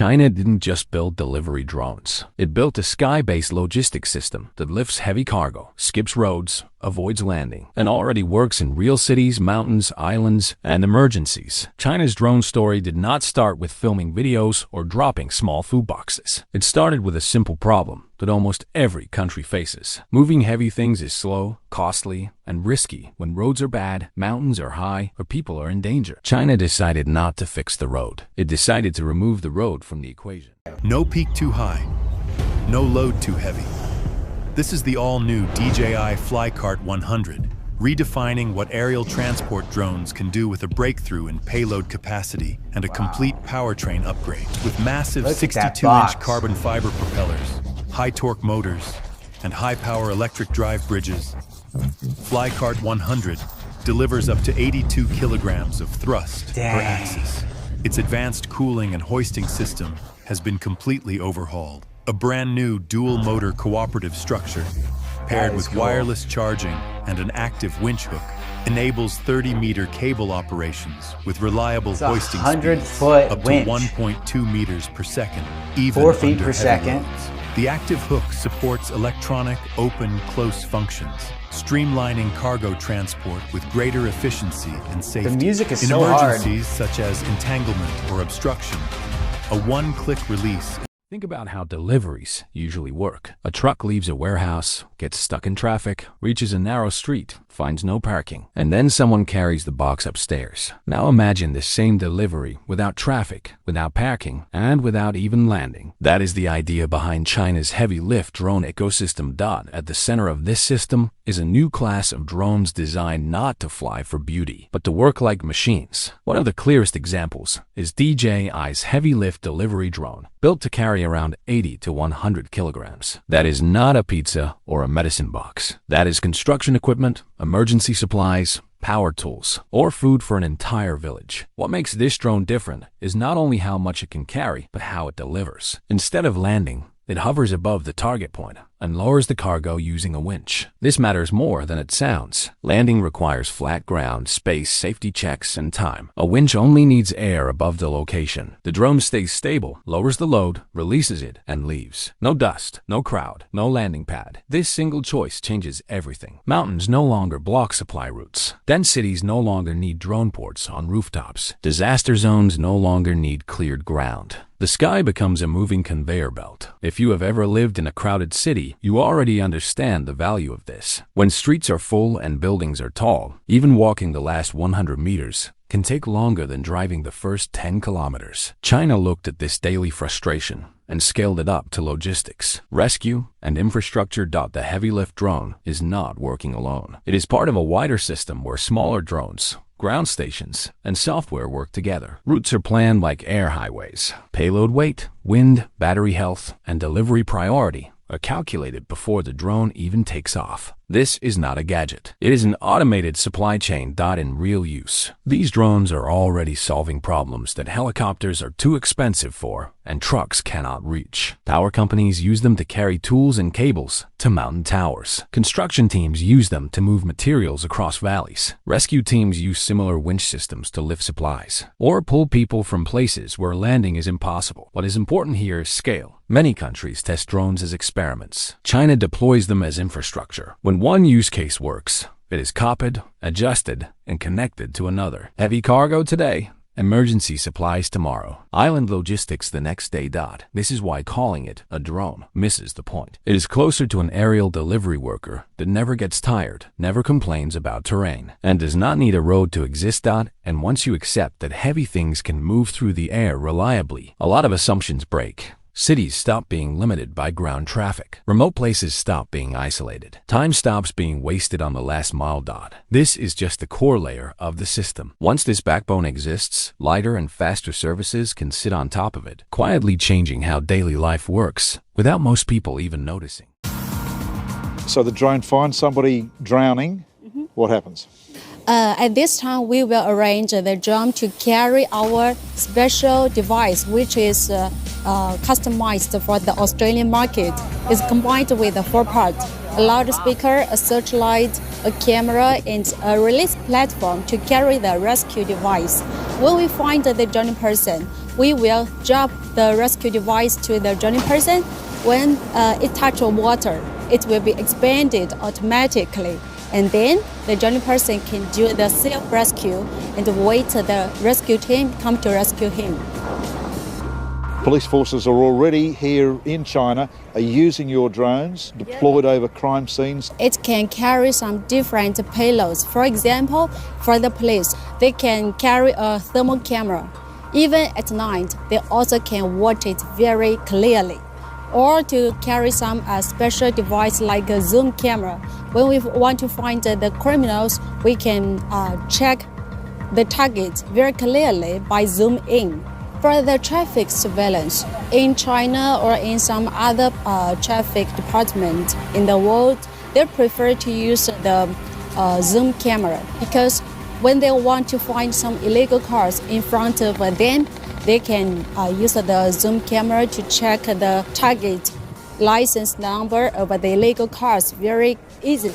China didn't just build delivery drones. It built a sky-based logistics system that lifts heavy cargo, skips roads, avoids landing, and already works in real cities, mountains, islands, and emergencies. China's drone story did not start with filming videos or dropping small food boxes. It started with a simple problem that almost every country faces. Moving heavy things is slow, costly, and risky when roads are bad, mountains are high, or people are in danger. China decided not to fix the road. It decided to remove the road from the equation. No peak too high, no load too heavy. This is the all-new DJI FlyCart 100, redefining what aerial transport drones can do with a breakthrough in payload capacity and a complete powertrain upgrade. With massive 62-inch carbon fiber propellers, high-torque motors, and high-power electric drive bridges, FlyCart 100 delivers up to 82 kilograms of thrust per axis. Its advanced cooling and hoisting system has been completely overhauled. A brand new dual-motor cooperative structure, paired with wireless charging and an active winch hook, enables 30-meter cable operations with reliable hoisting speeds up to 1.2 meters per second, even 4 feet under per heavy second. loads. The active hook supports electronic, open, close functions, streamlining cargo transport with greater efficiency and safety. The music is in so hard. emergencies such as entanglement or obstruction, a one-click release. Think about how deliveries usually work. A truck leaves a warehouse, gets stuck in traffic, reaches a narrow street, finds no parking, and then someone carries the box upstairs. Now imagine the same delivery without traffic, without parking, and without even landing. That is the idea behind China's heavy lift drone ecosystem. At the center of this system is a new class of drones designed not to fly for beauty, but to work like machines. One of the clearest examples is DJI's heavy lift delivery drone, built to carry around 80 to 100 kilograms. That is not a pizza or a medicine box. That is construction equipment, emergency supplies, power tools, or food for an entire village. What makes this drone different is not only how much it can carry, but how it delivers. Instead of landing, it hovers above the target point and lowers the cargo using a winch. This matters more than it sounds. Landing requires flat ground, space, safety checks, and time. A winch only needs air above the location. The drone stays stable, lowers the load, releases it, and leaves. No dust, no crowd, no landing pad. This single choice changes everything. Mountains no longer block supply routes. Dense cities no longer need drone ports on rooftops. Disaster zones no longer need cleared ground. The sky becomes a moving conveyor belt. If you have ever lived in a crowded city, you already understand the value of this. When streets are full and buildings are tall, even walking the last 100 meters can take longer than driving the first 10 kilometers. China looked at this daily frustration and scaled it up to logistics, rescue, and infrastructure. The heavy lift drone is not working alone. It is part of a wider system where smaller drones, ground stations, and software work together. Routes are planned like air highways. Payload weight, wind, battery health, and delivery priority are calculated before the drone even takes off. This is not a gadget. It is an automated supply chain. In real use, these drones are already solving problems that helicopters are too expensive for and trucks cannot reach. Power companies use them to carry tools and cables to mountain towers. Construction teams use them to move materials across valleys. Rescue teams use similar winch systems to lift supplies or pull people from places where landing is impossible. What is important here is scale. Many countries test drones as experiments. China deploys them as infrastructure. When one use case works, it is copied, adjusted, and connected to another. Heavy cargo today, emergency supplies tomorrow, island logistics the next day. This is why calling it a drone misses the point. It is closer to an aerial delivery worker that never gets tired, never complains about terrain, and does not need a road to exist. And once you accept that heavy things can move through the air reliably, a lot of assumptions break. Cities stop being limited by ground traffic. Remote places stop being isolated. Time stops being wasted on the last mile. This is just the core layer of the system. Once this backbone exists, lighter and faster services can sit on top of it, quietly changing how daily life works without most people even noticing. So the drone finds somebody drowning, what happens? At this time, we will arrange the drone to carry our special device, which is customized for the Australian market. It's combined with a 4-part, a loudspeaker, a searchlight, a camera, and a release platform to carry the rescue device. When we find the drowning person, we will drop the rescue device to the drowning person. When it touches water, it will be expanded automatically. And then the drowning person can do the self-rescue and wait the rescue team come to rescue him. Police forces are already here in China, are using your drones, deployed over crime scenes. It can carry some different payloads. For example, for the police, they can carry a thermal camera. Even at night, they also can watch it very clearly. Or to carry some special device like a zoom camera. When we want to find the criminals, we can check the target very clearly by zoom in. For the traffic surveillance, in China or in some other traffic department in the world, they prefer to use the zoom camera because when they want to find some illegal cars in front of them, they can use the zoom camera to check the target license number of the illegal cars very easily.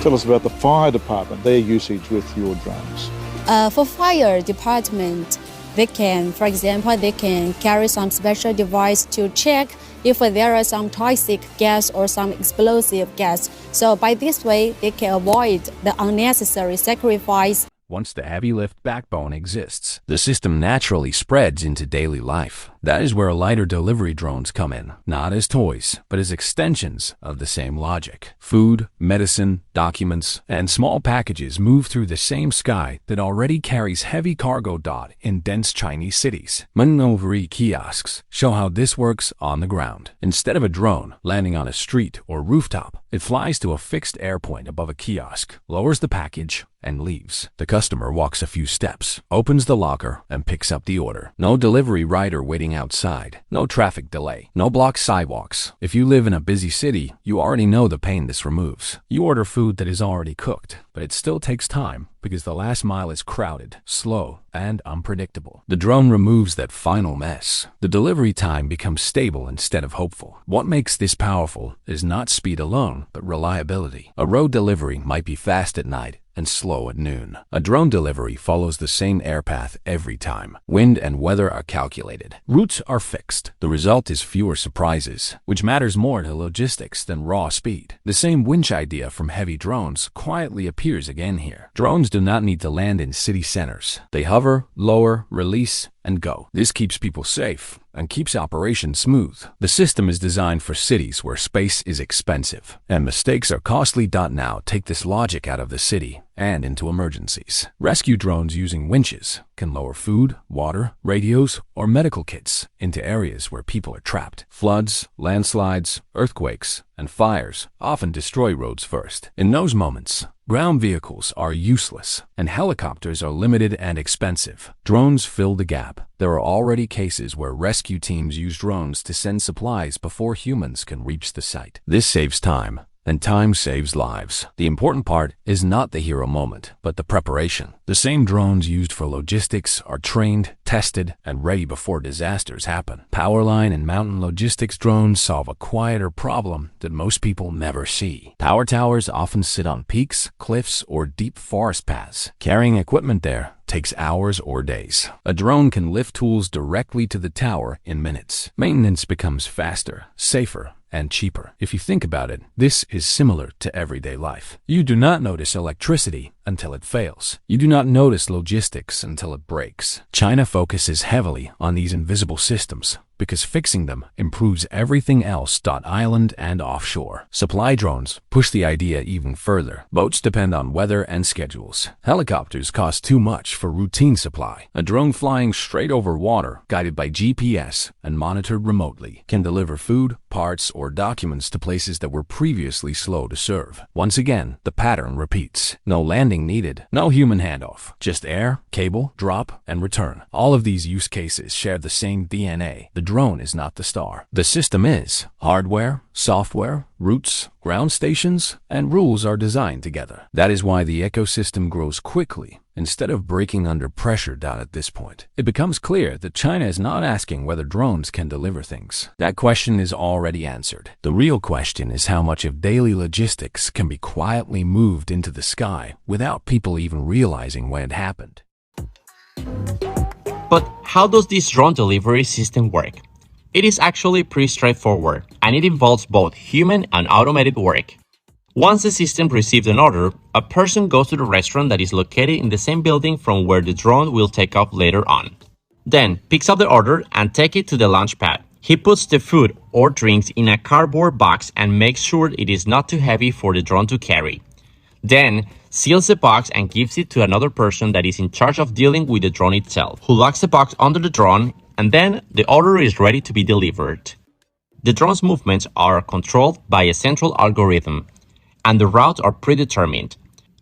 Tell us about the fire department, their usage with your drones. For fire department, they can, for example, they can carry some special device to check if there are some toxic gas or some explosive gas. So by this way, they can avoid the unnecessary sacrifice. Once the heavy lift backbone exists, the system naturally spreads into daily life. That is where lighter delivery drones come in, not as toys, but as extensions of the same logic. Food, medicine, documents, and small packages move through the same sky that already carries heavy cargo in dense Chinese cities. Meituan kiosks show how this works on the ground. Instead of a drone landing on a street or rooftop, it flies to a fixed air point above a kiosk, lowers the package, and leaves. The customer walks a few steps, opens the locker, and picks up the order. No delivery rider waiting outside. No traffic delay. No blocked sidewalks. If you live in a busy city, you already know the pain this removes. You order food that is already cooked, but it still takes time because the last mile is crowded, slow, and unpredictable. The drone removes that final mess. The delivery time becomes stable instead of hopeful. What makes this powerful is not speed alone, but reliability. A road delivery might be fast at night and slow at noon. A drone delivery follows the same air path every time. Wind and weather are calculated. Routes are fixed. The result is fewer surprises, which matters more to logistics than raw speed. The same winch idea from heavy drones quietly appears again here. Drones do not need to land in city centers. They hover, lower, release, and go. This keeps people safe and keeps operations smooth. The system is designed for cities where space is expensive and mistakes are costly. Now take this logic out of the city and into emergencies. Rescue drones using winches can lower food, water, radios, or medical kits into areas where people are trapped. Floods, landslides, earthquakes, and fires often destroy roads first. In those moments, ground vehicles are useless and helicopters are limited and expensive. Drones fill the gap. There are already cases where rescue teams use drones to send supplies before humans can reach the site. This saves time, and time saves lives. The important part is not the hero moment, but the preparation. The same drones used for logistics are trained, tested, and ready before disasters happen. Powerline and mountain logistics drones solve a quieter problem that most people never see. Power towers often sit on peaks, cliffs, or deep forest paths. Carrying equipment there takes hours or days. A drone can lift tools directly to the tower in minutes. Maintenance becomes faster, safer, and cheaper. If you think about it, this is similar to everyday life. You do not notice electricity until it fails. You do not notice logistics until it breaks. China focuses heavily on these invisible systems because fixing them improves everything else. Island and offshore. Supply drones push the idea even further. Boats depend on weather and schedules. Helicopters cost too much for routine supply. A drone flying straight over water, guided by GPS and monitored remotely, can deliver food, parts, or documents to places that were previously slow to serve. Once again, the pattern repeats. No landing needed, no human handoff, just air, cable, drop, and return. All of these use cases share the same DNA. The drone is not the star. The system is. Hardware, software, routes, ground stations, and rules are designed together. That is why the ecosystem grows quickly instead of breaking under pressure. At this point, it becomes clear that China is not asking whether drones can deliver things. That question is already answered. The real question is how much of daily logistics can be quietly moved into the sky without people even realizing when it happened. But how does this drone delivery system work? It is actually pretty straightforward, and it involves both human and automated work. Once the system receives an order, a person goes to the restaurant that is located in the same building from where the drone will take off later on. Then, picks up the order and takes it to the launch pad. He puts the food or drinks in a cardboard box and makes sure it is not too heavy for the drone to carry. Then, seals the box and gives it to another person that is in charge of dealing with the drone itself, who locks the box under the drone, and then the order is ready to be delivered. The drone's movements are controlled by a central algorithm, and the routes are predetermined,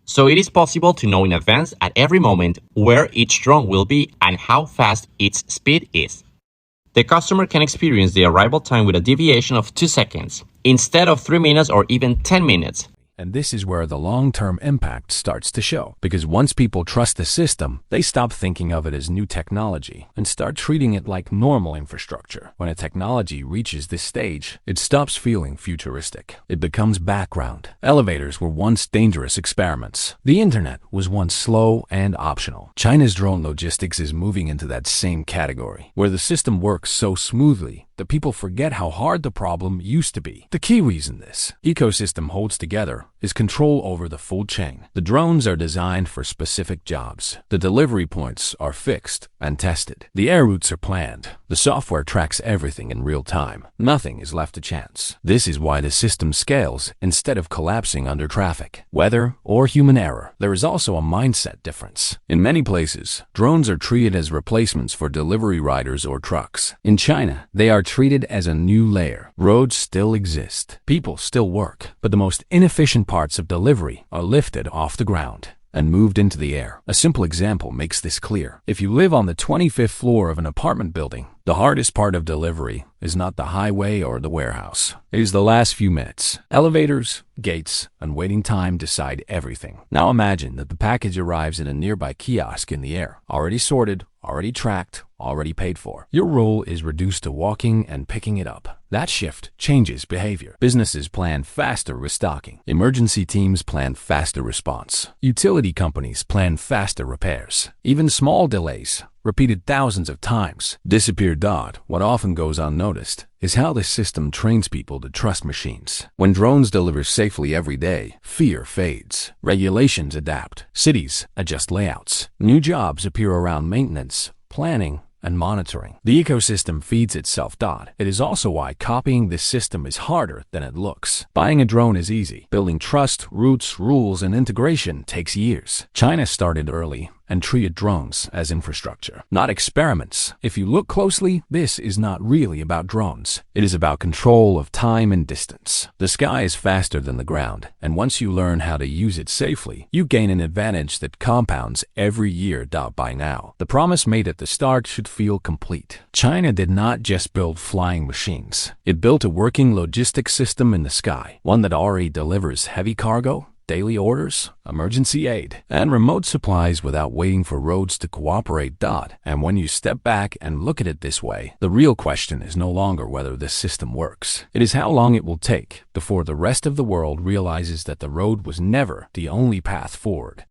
so it is possible to know in advance at every moment where each drone will be and how fast its speed is. The customer can experience the arrival time with a deviation of 2 seconds, instead of 3 minutes or even 10 minutes. And this is where the long-term impact starts to show, because once people trust the system, they stop thinking of it as new technology and start treating it like normal infrastructure. When a technology reaches this stage, it stops feeling futuristic. It becomes background. Elevators were once dangerous experiments. The internet was once slow and optional. China's drone logistics is moving into that same category, where the system works so smoothly that people forget how hard the problem used to be. The key reason this ecosystem holds together is control over the full chain. The drones are designed for specific jobs. The delivery points are fixed and tested. The air routes are planned. The software tracks everything in real time. Nothing is left to chance. This is why the system scales instead of collapsing under traffic, weather, or human error. There is also a mindset difference. In many places, drones are treated as replacements for delivery riders or trucks. In China, they are treated as a new layer. Roads still exist. People still work. But the most inefficient parts of delivery are lifted off the ground and moved into the air. A simple example makes this clear. If you live on the 25th floor of an apartment building, the hardest part of delivery is not the highway or the warehouse. It is the last few minutes. Elevators, gates, and waiting time decide everything. Now imagine that the package arrives in a nearby kiosk in the air, already sorted, already tracked, already paid for. Your role is reduced to walking and picking it up. That shift changes behavior. Businesses plan faster restocking. Emergency teams plan faster response. Utility companies plan faster repairs. Even small delays, repeated thousands of times, disappear. What often goes unnoticed is how this system trains people to trust machines. When drones deliver safely every day, fear fades. Regulations adapt. Cities adjust layouts. New jobs appear around maintenance, planning, and monitoring. The ecosystem feeds itself. It is also why copying this system is harder than it looks. Buying a drone is easy. Building trust, routes, rules, and integration takes years. China started early and treated drones as infrastructure, not experiments. If you look closely, this is not really about drones. It is about control of time and distance. The sky is faster than the ground, and once you learn how to use it safely, you gain an advantage that compounds every year. By now, the promise made at the start should feel complete. China did not just build flying machines. It built a working logistics system in the sky, one that already delivers heavy cargo, daily orders, emergency aid, and remote supplies without waiting for roads to cooperate. And when you step back and look at it this way, the real question is no longer whether this system works. It is how long it will take before the rest of the world realizes that the road was never the only path forward.